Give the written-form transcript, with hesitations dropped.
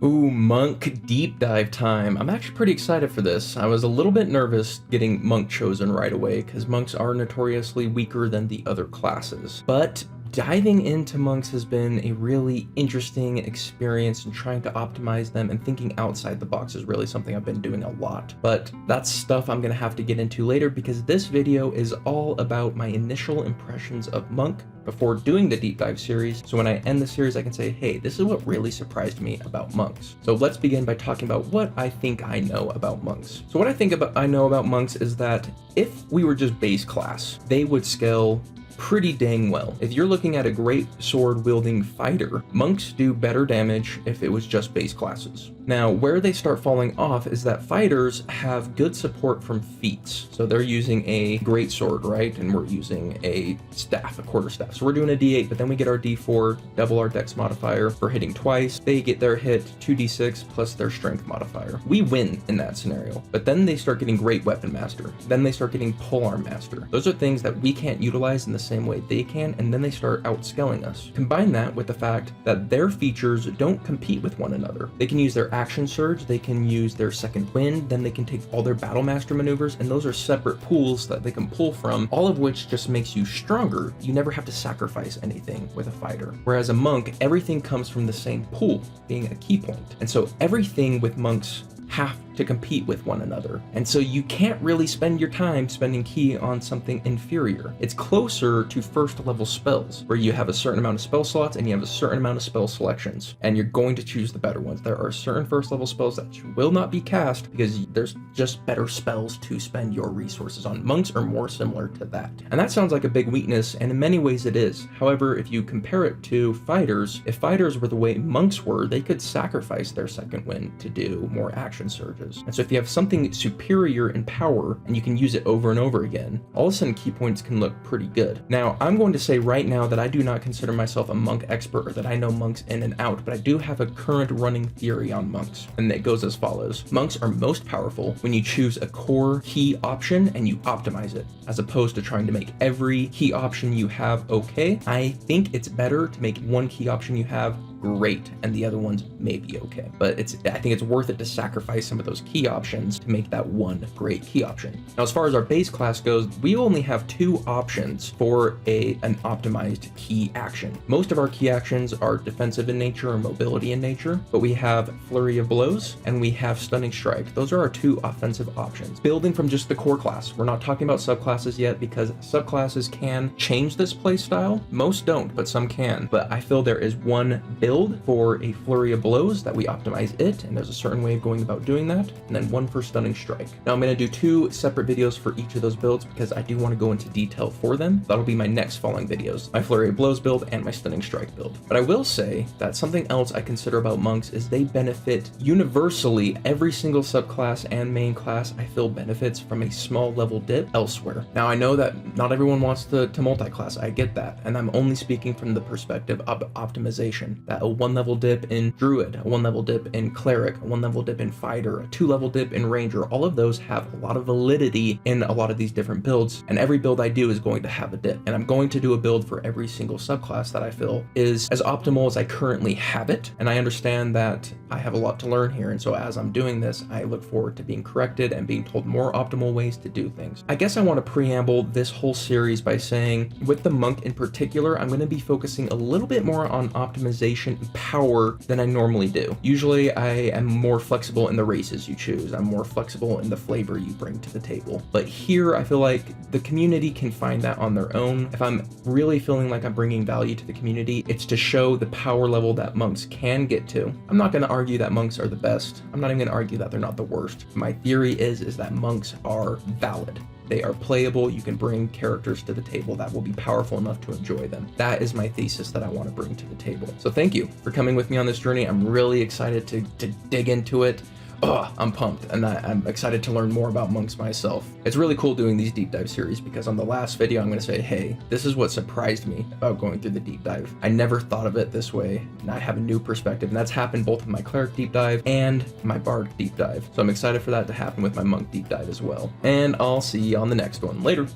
Ooh, Monk deep dive time. I'm actually pretty excited for this. I was a little bit nervous getting Monk chosen right away because monks are notoriously weaker than the other classes. But diving into monks has been a really interesting experience, and trying to optimize them and thinking outside the box is really something I've been doing a lot. But that's stuff I'm gonna have to get into later because this video is all about my initial impressions of Monk before doing the deep dive series. So when I end the series, I can say, hey, this is what really surprised me about monks. So let's begin by talking about what I think I know about monks. So what I know about monks is that if we were just base class, they would scale pretty dang well. If you're looking at a great sword wielding fighter, monks do better damage if it was just base classes. Now, where they start falling off is that fighters have good support from feats. So they're using a great sword, right? And we're using a staff, a quarterstaff. So we're doing a D8, but then we get our D4, double our dex modifier for hitting twice. They get their hit 2d6 plus their strength modifier. We win in that scenario, but then they start getting great weapon master. Then they start getting polearm master. Those are things that we can't utilize in the same way they can, and then they start outscaling us. Combine that with the fact that their features don't compete with one another. They can use their action surge, they can use their second wind, then they can take all their battle master maneuvers, and those are separate pools that they can pull from, all of which just makes you stronger. You never have to sacrifice anything with a fighter. Whereas a monk, everything comes from the same pool, being a key point. And so everything with monks have to compete with one another. And so you can't really spend your time spending ki on something inferior. It's closer to first level spells, where you have a certain amount of spell slots and you have a certain amount of spell selections, and you're going to choose the better ones. There are certain first level spells that will not be cast because there's just better spells to spend your resources on. Monks are more similar to that. And that sounds like a big weakness, and in many ways it is. However, if you compare it to fighters, if fighters were the way monks were, they could sacrifice their second wind to do more action surges. And so if you have something superior in power and you can use it over and over again, all of a sudden key points can look pretty good. Now, I'm going to say right now that I do not consider myself a monk expert or that I know monks in and out, but I do have a current running theory on monks, and it goes as follows. Monks are most powerful when you choose a core key option and you optimize it, as opposed to trying to make every key option you have okay. I think it's better to make one key option you have great and the other ones may be okay, but I think it's worth it to sacrifice some of those key options to make that one great key option. Now, as far as our base class goes, we only have two options for an optimized key action. Most of our key actions are defensive in nature or mobility in nature, but we have flurry of blows and we have stunning strike. Those are our two offensive options, building from just the core class. We're not talking about subclasses yet because subclasses can change this play style. Most don't, but some can. But I feel there is one build for a flurry of blows that we optimize it, and there's a certain way of going about doing that, and then one for stunning strike. Now I'm going to do two separate videos for each of those builds because I do want to go into detail for them. That'll be my next following videos, my flurry of blows build and my stunning strike build. But I will say that something else I consider about monks is they benefit universally. Every single subclass and main class I feel benefits from a small level dip elsewhere. Now I know that not everyone wants to multi-class, I get that, and I'm only speaking from the perspective of optimization, that a 1-level dip in druid, a 1-level dip in cleric, a 1-level dip in fighter, a 2-level dip in ranger, all of those have a lot of validity in a lot of these different builds, and every build I do is going to have a dip, and I'm going to do a build for every single subclass that I feel is as optimal as I currently have it. And I understand that I have a lot to learn here, and so as I'm doing this, I look forward to being corrected and being told more optimal ways to do things. I guess I want to preamble this whole series by saying, with the monk in particular, I'm going to be focusing a little bit more on optimization and power than I normally do. Usually I am more flexible in the races you choose. I'm more flexible in the flavor you bring to the table. But here I feel like the community can find that on their own. If I'm really feeling like I'm bringing value to the community, it's to show the power level that monks can get to. I'm not going to argue that monks are the best. I'm not even going to argue that they're not the worst. My theory is that monks are valid. They are playable. You can bring characters to the table that will be powerful enough to enjoy them. That is my thesis that I want to bring to the table. So thank you for coming with me on this journey. I'm really excited to dig into it. Oh, I'm pumped, and I'm excited to learn more about monks myself. It's really cool doing these deep dive series because on the last video, I'm going to say, hey, this is what surprised me about going through the deep dive. I never thought of it this way, and I have a new perspective, and that's happened both with my cleric deep dive and my bard deep dive. So I'm excited for that to happen with my monk deep dive as well. And I'll see you on the next one. Later.